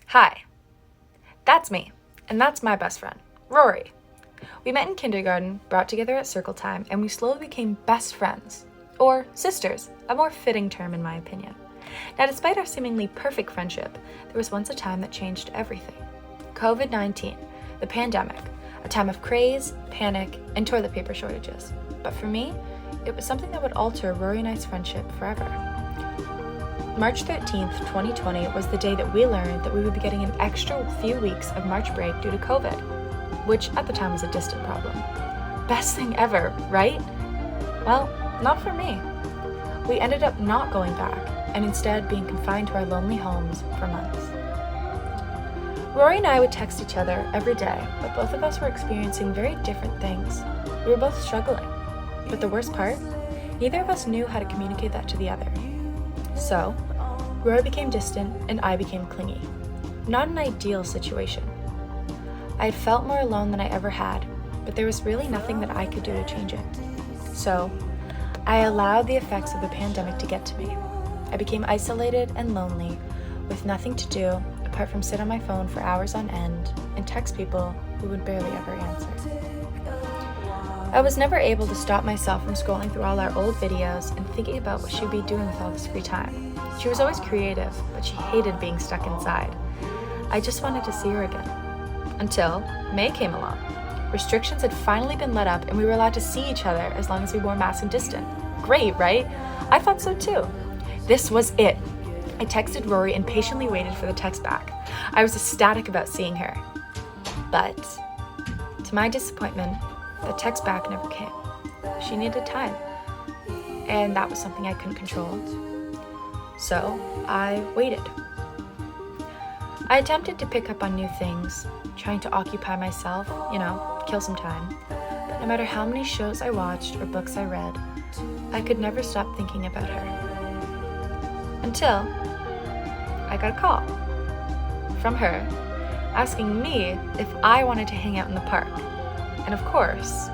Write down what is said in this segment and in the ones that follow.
Hi, that's me, and that's my best friend, Rory. We met in kindergarten, brought together at circle time, and we slowly became best friends. Or sisters, a more fitting term in my opinion. Now, despite our seemingly perfect friendship, there was once a time that changed everything. COVID-19, the pandemic, a time of craze, panic, and toilet paper shortages. But for me, it was something that would alter Rory and I's friendship forever. March 13th, 2020 was the day that we learned that we would be getting an extra few weeks of March break due to COVID, which at the time was a distant problem. Best thing ever, right? Well, not for me. We ended up not going back, and instead being confined to our lonely homes for months. Rory and I would text each other every day, but both of us were experiencing very different things. We were both struggling. But the worst part, neither of us knew how to communicate that to the other. So, Rory became distant and I became clingy. Not an ideal situation. I had felt more alone than I ever had, but there was really nothing that I could do to change it. So, I allowed the effects of the pandemic to get to me. I became isolated and lonely, with nothing to do apart from sit on my phone for hours on end and text people who would barely ever answer. I was never able to stop myself from scrolling through all our old videos and thinking about what she'd be doing with all this free time. She was always creative, but she hated being stuck inside. I just wanted to see her again. Until May came along. Restrictions had finally been let up and we were allowed to see each other as long as we wore masks and distant. Great, right? I thought so too. This was it. I texted Rory and patiently waited for the text back. I was ecstatic about seeing her. But, to my disappointment, the text back never came. She needed time. And that was something I couldn't control. So, I waited. I attempted to pick up on new things, trying to occupy myself, kill some time. But no matter how many shows I watched or books I read, I could never stop thinking about her. Until I got a call from her asking me if I wanted to hang out in the park. And of course,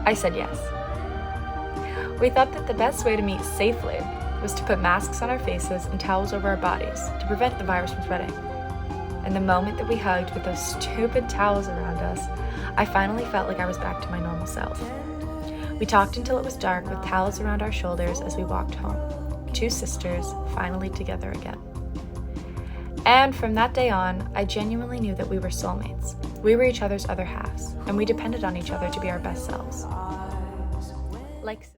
I said yes. We thought that the best way to meet safely was to put masks on our faces and towels over our bodies to prevent the virus from spreading. And the moment that we hugged with those stupid towels around us, I finally felt like I was back to my normal self. We talked until it was dark with towels around our shoulders as we walked home. Two sisters finally together again. And from that day on, I genuinely knew that we were soulmates. We were each other's other halves, and we depended on each other to be our best selves. Like